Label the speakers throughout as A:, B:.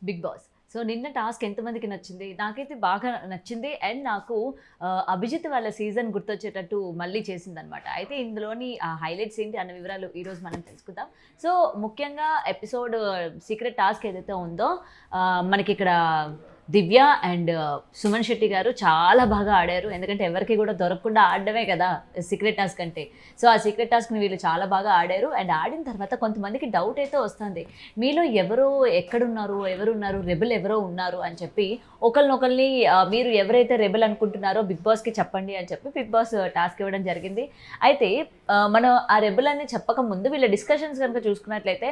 A: Big Boss. So, నిన్న task ఎంతమందికి నచ్చింది? నాకైతే బాగా నచ్చింది. అండ్ నాకు అభిజిత్ వాళ్ళ సీజన్ గుర్తొచ్చేటట్టు మళ్ళీ చేసిందనమాట. అయితే ఇందులోని హైలైట్స్ ఏంటి అన్న వివరాలు ఈరోజు మనం తెలుసుకుందాం. సో, ముఖ్యంగా ఎపిసోడ్ సీక్రెట్ టాస్క్ ఏదైతే ఉందో మనకిక్కడ దివ్య అండ్ సుమన్ శెట్టి గారు చాలా బాగా ఆడారు. ఎందుకంటే ఎవరికి కూడా దొరకకుండా ఆడడమే కదా సీక్రెట్ టాస్క్ అంటే. సో, ఆ సీక్రెట్ టాస్క్‌ని వీళ్ళు చాలా బాగా ఆడారు. అండ్ ఆడిన తర్వాత కొంతమందికి డౌట్ అయితే వస్తుంది. మీలో ఎవరు ఎక్కడున్నారు? ఎవరున్నారు? రెబెల్ ఎవరో ఉన్నారు అని చెప్పి ఒకళ్ళనొకళ్ళని మీరు ఎవరైతే రెబెల్ అనుకుంటున్నారో బిగ్ బాస్‌కి చెప్పండి అని చెప్పి బిగ్ బాస్ టాస్క్ ఇవ్వడం జరిగింది. అయితే మనం ఆ రెబెల్ అని చెప్పకముందు వీళ్ళ డిస్కషన్స్ కనుక చూసుకున్నట్లయితే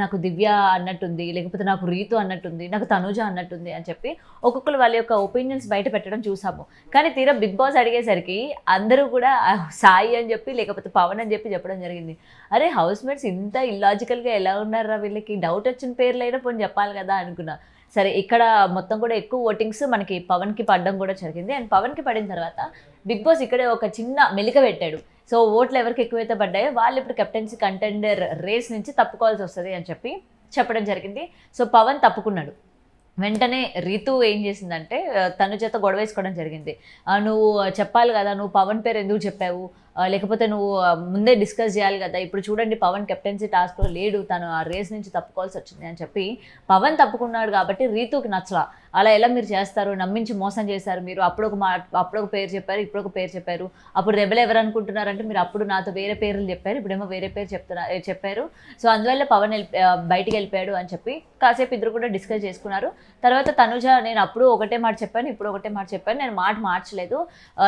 A: నాకు దివ్య అన్నట్టుంది, లేకపోతే నాకు రీతు అన్నట్టుంది, నాకు తనూజ అన్నట్టుంది అని చెప్పి ఒక్కొక్కరు వాళ్ళ యొక్క ఒపీనియన్స్ బయట పెట్టడం చూసాము. కానీ తీరా బిగ్ బాస్ అడిగేసరికి అందరూ కూడా సాయి అని చెప్పి లేకపోతే పవన్ అని చెప్పడం జరిగింది. అరే హౌస్ మేట్స్ ఇంత ఇల్లాజికల్గా ఎలా ఉన్నారా, వీళ్ళకి డౌట్ వచ్చిన పేర్లైనా పోనీ చెప్పాలి కదా అనుకున్నా. సరే, ఇక్కడ మొత్తం కూడా ఎక్కువ ఓటింగ్స్ మనకి పవన్కి పడడం కూడా జరిగింది. అండ్ పవన్కి పడిన తర్వాత బిగ్ బాస్ ఇక్కడే ఒక చిన్న మెలిక పెట్టాడు. సో, ఓట్లు ఎవరికి ఎక్కువైతే పడ్డాయో వాళ్ళు ఇప్పుడు కెప్టెన్సీ కంటెండర్ రేస్ నుంచి తప్పుకోవాల్సి వస్తుంది అని చెప్పడం జరిగింది. సో, పవన్ తప్పుకున్నాడు. వెంటనే రీతు ఏం చేసిందంటే తను చేత గొడవ వేసుకోవడం జరిగింది. నువ్వు చెప్పాలి కదా, నువ్వు పవన్ పేరు ఎందుకు చెప్పావు, లేకపోతే నువ్వు ముందే డిస్కస్ చేయాలి కదా, ఇప్పుడు చూడండి పవన్ కెప్టెన్సీ టాస్క్లో లేడు, తను ఆ రేస్ నుంచి తప్పుకోవాల్సి వచ్చింది అని చెప్పి పవన్ తప్పుకున్నాడు. కాబట్టి రీతుకి నచ్చలా. అలా ఎలా మీరు చేస్తారు, నమ్మించి మోసం చేశారు మీరు, అప్పుడు ఒక పేరు చెప్పారు, ఇప్పుడు ఒక పేరు చెప్పారు, అప్పుడు రెబెల్ ఎవరు అనుకుంటున్నారంటే మీరు అప్పుడు నాతో వేరే పేర్లు చెప్పారు, ఇప్పుడేమో వేరే పేరు చెప్పారు. సో, అందువల్ల పవన్ బయటికి వెళ్ళిపోయాడు అని చెప్పి కాసేపు ఇద్దరు కూడా డిస్కస్ చేసుకున్నారు. తర్వాత తనుజ, నేను అప్పుడు ఒకటే మాట చెప్పాను, ఇప్పుడు ఒకటే మాట చెప్పాను, నేను మాట మార్చలేదు,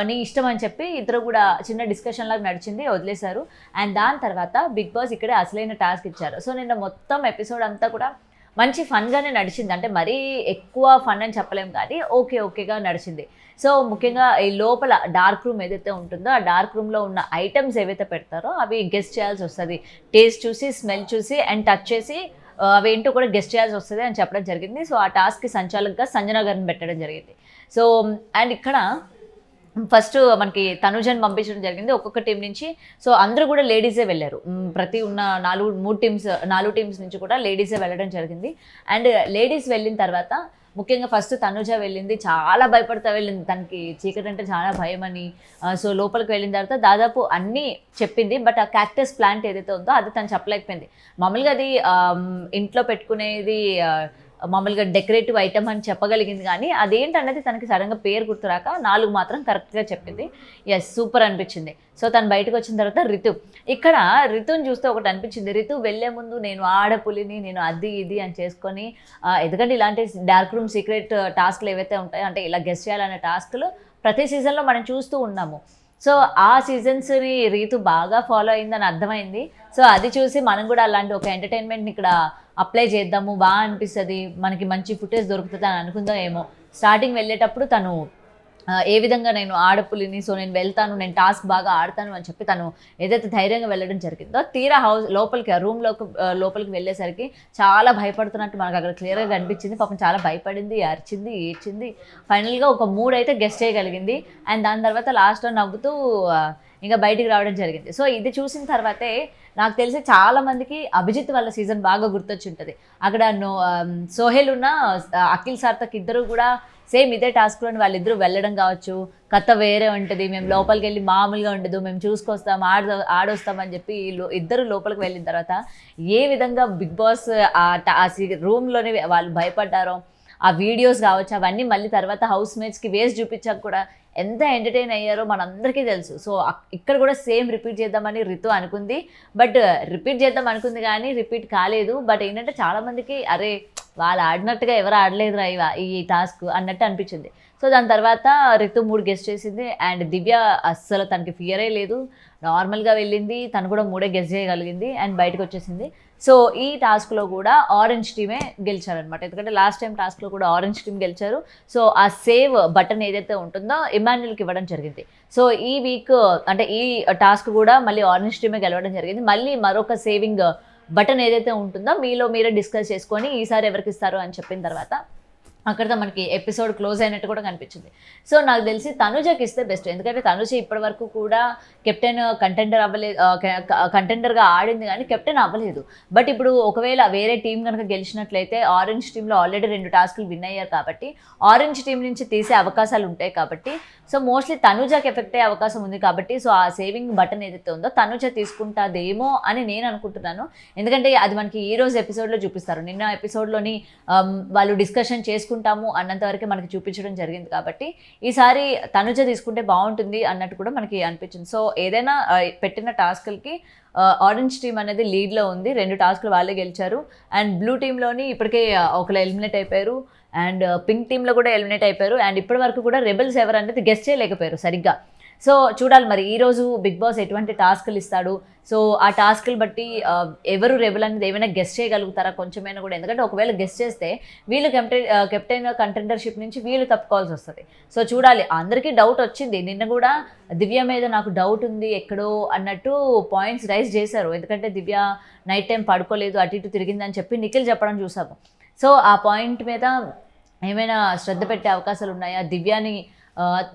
A: నీ ఇష్టం అని చెప్పి ఇద్దరు కూడా చిన్న డిస్కషన్ లాగా నడిచింది, వదిలేశారు. అండ్ దాని తర్వాత బిగ్ బాస్ ఇక్కడే అసలైన టాస్క్ ఇచ్చారు. సో, నిన్న మొత్తం ఎపిసోడ్ అంతా కూడా మంచి ఫన్గానే నడిచింది. అంటే మరీ ఎక్కువ ఫన్ అని చెప్పలేము కానీ ఓకేగా నడిచింది. సో, ముఖ్యంగా ఈ లోపల డార్క్ రూమ్ ఏదైతే ఉంటుందో ఆ డార్క్ రూమ్లో ఉన్న ఐటమ్స్ ఏవైతే పెడతారో అవి గెస్ట్ చేయాల్సి వస్తుంది. టేస్ట్ చూసి, స్మెల్ చూసి అండ్ టచ్ చేసి అవేంటో కూడా గెస్ట్ చేయాల్సి వస్తుంది అని చెప్పడం జరిగింది. సో, ఆ టాస్క్కి సంచాలకుగా సంజన గారిని పెట్టడం జరిగింది. సో, అండ్ ఇక్కడ ఫస్ట్ మనకి తనుజని పంపించడం జరిగింది ఒక్కొక్క టీం నుంచి. సో, అందరూ కూడా లేడీసే వెళ్ళారు. ప్రతి ఉన్న 4 టీమ్స్ నుంచి కూడా లేడీసే వెళ్ళడం జరిగింది. అండ్ లేడీస్ వెళ్ళిన తర్వాత ముఖ్యంగా ఫస్ట్ తనుజ వెళ్ళింది, చాలా భయపడతా వెళ్ళింది. తనకి చీకటి అంటే చాలా భయం అని. సో, లోపలికి వెళ్ళిన తర్వాత దాదాపు అన్నీ చెప్పింది. బట్ ఆ క్యాక్టస్ ప్లాంట్ ఏదైతే ఉందో అది తను చెప్పలేకపోయింది. మామూలుగా అది ఇంట్లో పెట్టుకునేది, మామూలుగా డెకరేటివ్ ఐటమ్ అని చెప్పగలిగింది. కానీ అదేంటన్నది తనకి సడన్గా పేరు గుర్తురాక 4 మాత్రం కరెక్ట్గా చెప్పింది. ఎస్, సూపర్ అనిపించింది. సో, తను బయటకు వచ్చిన తర్వాత ఇక్కడ రితుని చూస్తే ఒకటి అనిపించింది. రితు వెళ్ళే ముందు నేను ఆడపులిని, నేను అది ఇది అని చేసుకొని, ఎందుకంటే ఇలాంటి డార్క్ రూమ్ సీక్రెట్ టాస్క్లు ఏవైతే ఉంటాయో అంటే ఇలా గెస్ట్ చేయాలనే టాస్క్లు ప్రతి సీజన్లో మనం చూస్తూ ఉన్నాము. సో, ఆ సీజన్స్ని రీతు బాగా ఫాలో అయిందని అర్థమైంది. సో, అది చూసి మనం కూడా అలాంటి ఒక ఎంటర్టైన్మెంట్ని ఇక్కడ అప్లై చేద్దాము, బాగా అనిపిస్తుంది, మనకి మంచి ఫుటేజ్ దొరుకుతుంది అని అనుకుందాం ఏమో. స్టార్టింగ్ వెళ్ళేటప్పుడు తను ఏ విధంగా నేను ఆడపులిని, సో నేను వెళ్తాను, నేను టాస్క్ బాగా ఆడతాను అని చెప్పి తను ఏదైతే ధైర్యంగా వెళ్ళడం జరిగిందో, తీరా లోపలికి లోపలికి వెళ్ళేసరికి చాలా భయపడుతున్నట్టు మనకు అక్కడ క్లియర్గా కనిపించింది. పాపం చాలా భయపడింది, అరిచింది, ఏడ్చింది. ఫైనల్గా ఒక 3 అయితే గెస్ట్ చేయగలిగింది. అండ్ దాని తర్వాత లాస్ట్లో నవ్వుతూ ఇంకా బయటికి రావడం జరిగింది. సో, ఇది చూసిన తర్వాతే నాకు తెలిసి చాలామందికి అభిజిత్ వాళ్ళ సీజన్ బాగా గుర్తొచ్చి ఉంటుంది. అక్కడ సోహెల్ ఉన్న అఖిల్ సార్థక్ ఇద్దరు కూడా సేమ్ ఇదే టాస్క్లోని వాళ్ళిద్దరూ వెళ్ళడం కావచ్చు, కథ వేరే ఉంటుంది, మేము లోపలికి వెళ్ళి మామూలుగా ఉండదు, మేము చూసుకొస్తాం, ఆడొస్తామని చెప్పి ఇద్దరు లోపలికి వెళ్ళిన తర్వాత ఏ విధంగా బిగ్ బాస్ ఆ రూమ్లోనే వాళ్ళు భయపడ్డారో ఆ వీడియోస్ కావచ్చు, అవన్నీ మళ్ళీ తర్వాత హౌస్ మేట్స్కి వేసి చూపించాక కూడా ఎంత ఎంటర్టైన్ అయ్యారో మనందరికీ తెలుసు. సో, ఇక్కడ కూడా సేమ్ రిపీట్ చేద్దామని రితు అనుకుంది. బట్ రిపీట్ చేద్దాం అనుకుంది కానీ రిపీట్ కాలేదు. బట్ ఏంటంటే చాలామందికి అరే వాళ్ళు ఆడినట్టుగా ఎవరు ఆడలేదురా ఈ టాస్క్ అన్నట్టు అనిపించింది. సో, దాని తర్వాత రితు 3 గెస్ట్ చేసింది. అండ్ దివ్య అస్సలు తనకి ఫియరే లేదు, నార్మల్గా వెళ్ళింది, తను కూడా 3 గెస్ట్ చేయగలిగింది అండ్ బయటకు వచ్చేసింది. సో, ఈ టాస్క్లో కూడా ఆరెంజ్ టీమే గెలిచారనమాట. ఎందుకంటే లాస్ట్ టైం టాస్క్లో కూడా ఆరెంజ్ టీం గెలిచారు. సో, ఆ సేవ్ బటన్ ఏదైతే ఉంటుందో ఇమాన్యుల్కి ఇవ్వడం జరిగింది. సో, ఈ వీక్ అంటే ఈ టాస్క్ కూడా మళ్ళీ ఆరెంజ్ టీమే గెలవడం జరిగింది. మళ్ళీ మరొక సేవింగ్ బటన్ ఏదైతే ఉంటుందో మీలో మీరే డిస్కస్ చేసుకొని ఈసారి ఎవరికి ఇస్తారు అని చెప్పిన తర్వాత అక్కడితో మనకి ఎపిసోడ్ క్లోజ్ అయినట్టు కూడా కనిపించింది. సో నాకు తెలిసి తనుజకి ఇస్తే బెస్ట్. ఎందుకంటే తనుజ ఇప్పటి వరకు కూడా కెప్టెన్ కంటెండర్గా ఆడింది కానీ కెప్టెన్ అవ్వలేదు. బట్ ఇప్పుడు ఒకవేళ వేరే టీం కనుక గెలిచినట్లయితే ఆరెంజ్ టీంలో ఆల్రెడీ 2 టాస్కులు విన్ అయ్యారు కాబట్టి ఆరెంజ్ టీం నుంచి తీసే అవకాశాలు ఉంటాయి కాబట్టి సో మోస్ట్లీ తనుజకి ఎఫెక్ట్ అయ్యే అవకాశం ఉంది కాబట్టి సో ఆ సేవింగ్ బటన్ ఏదైతే ఉందో తనుజ తీసుకుంటాదేమో అని నేను అనుకుంటున్నాను. ఎందుకంటే అది మనకి ఈ రోజు ఎపిసోడ్లో చూపిస్తారు. నిన్న ఎపిసోడ్లోని వాళ్ళు డిస్కషన్ చేసుకుంటాము అన్నంత వరకే మనకి చూపించడం జరిగింది కాబట్టి ఈసారి తనుజ తీసుకుంటే బాగుంటుంది అన్నట్టు కూడా మనకి అనిపించింది. సో ఏదైనా పెట్టిన టాస్కులకి ఆరెంజ్ టీం అనేది లీడ్లో ఉంది. 2 టాస్కులు వాళ్ళే గెలిచారు. అండ్ బ్లూ టీంలోని ఇప్పటికే ఒకరు ఎలిమినేట్ అయిపోయారు. అండ్ పింక్ టీంలో కూడా ఎలిమినేట్ అయిపోయారు. అండ్ ఇప్పటి వరకు కూడా రెబెల్స్ ఎవరు అనేది గెస్ట్ చేయలేకపోయారు సరిగ్గా. సో చూడాలి మరి ఈరోజు బిగ్ బాస్ ఎటువంటి టాస్కులు ఇస్తాడు. సో ఆ టాస్కులు బట్టి ఎవరు రెబెల్ అనేది ఏమైనా గెస్ట్ చేయగలుగుతారా కొంచెమైనా కూడా. ఎందుకంటే ఒకవేళ గెస్ట్ చేస్తే వీళ్ళు కెప్టెన్ కంటెండర్షిప్ నుంచి వీళ్ళు తప్పుకోవాల్సి వస్తుంది. సో చూడాలి. అందరికీ డౌట్ వచ్చింది. నిన్న కూడా దివ్య మీద నాకు డౌట్ ఉంది ఎక్కడో అన్నట్టు పాయింట్స్ రైజ్ చేశారు. ఎందుకంటే దివ్య నైట్ టైం పడుకోలేదు, అటు ఇటు తిరిగిందని చెప్పి నిఖిల్ చెప్పడం చూసాము. సో ఆ పాయింట్ మీద ఏమైనా శ్రద్ధ పెట్టే అవకాశాలు ఉన్నాయా, దివ్యాని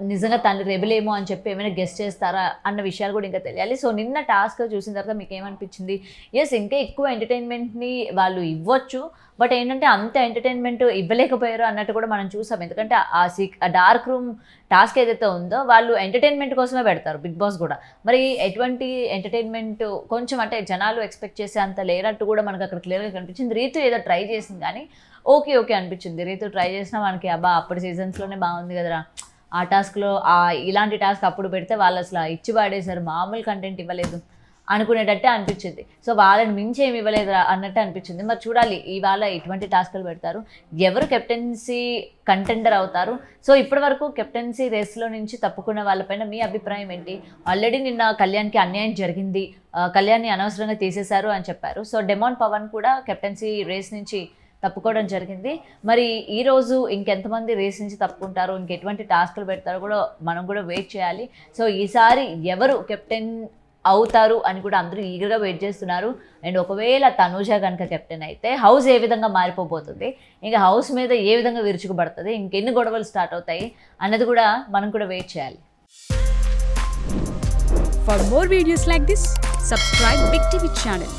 A: నిజంగా తను రెబెలేమో అని చెప్పి ఏమైనా గెస్ట్ చేస్తారా అన్న విషయాలు కూడా ఇంకా తెలియాలి. సో నిన్న టాస్క్ చూసిన తర్వాత మీకు ఏమనిపించింది? ఎస్, ఇంకా ఎక్కువ ఎంటర్టైన్మెంట్ని వాళ్ళు ఇవ్వచ్చు. బట్ ఏంటంటే అంత ఎంటర్టైన్మెంట్ ఇవ్వలేకపోయారు అన్నట్టు కూడా మనం చూసాం. ఎందుకంటే ఆ డార్క్ రూమ్ టాస్క్ ఏదైతే ఉందో వాళ్ళు ఎంటర్టైన్మెంట్ కోసమే పెడతారు బిగ్ బాస్ కూడా. మరి ఎటువంటి ఎంటర్టైన్మెంట్ కొంచెం అంటే జనాలు ఎక్స్పెక్ట్ చేసే అంత లేనట్టు కూడా మనకు అక్కడ క్లియర్గా కనిపించింది. రీతు ఏదో ట్రై చేసింది కానీ ఓకే అనిపించింది. రీతు ట్రై చేసినా మనకి అప్పుడు సీజన్స్లోనే బాగుంది కదరా, ఆ టాస్క్లో ఇలాంటి టాస్క్ అప్పుడు పెడితే వాళ్ళు అసలు ఇచ్చి పాడేశారు, మామూలు కంటెంట్ ఇవ్వలేదు అనుకునేటట్టే అనిపించింది. సో వాళ్ళని మించి ఏమి ఇవ్వలేదు అన్నట్టు అనిపించింది. మరి చూడాలి ఇవాళ ఎటువంటి టాస్కులు పెడతారు, ఎవరు కెప్టెన్సీ కంటెండర్ అవుతారు. సో ఇప్పటి వరకు కెప్టెన్సీ రేస్లో నుంచి తప్పుకున్న వాళ్ళపైన మీ అభిప్రాయం ఏంటి? ఆల్రెడీ నిన్న కళ్యాణ్కి అన్యాయం జరిగింది, కళ్యాణ్ని అనవసరంగా తీసేశారు అని చెప్పారు. సో డెమాన్ పవన్ కూడా కెప్టెన్సీ రేస్ నుంచి తప్పుకోవడం జరిగింది. మరి ఈరోజు ఇంకెంతమంది రేస్ నుంచి తప్పుకుంటారు, ఇంకెటువంటి టాస్కులు పెడతారో కూడా మనం కూడా వెయిట్ చేయాలి. సో ఈసారి ఎవరు కెప్టెన్ అవుతారు అని కూడా అందరూ ఈగర్గా వెయిట్ చేస్తున్నారు. అండ్ ఒకవేళ తనూజ కనుక కెప్టెన్ అయితే హౌస్ ఏ విధంగా మారిపోబోతుంది, ఇంకా హౌస్ మీద ఏ విధంగా విరుచుకుపడుతుంది, ఇంకెన్ని గొడవలు స్టార్ట్ అవుతాయి అన్నది కూడా మనం కూడా వెయిట్ చేయాలి.
B: For more videos like this, subscribe Big TV channel.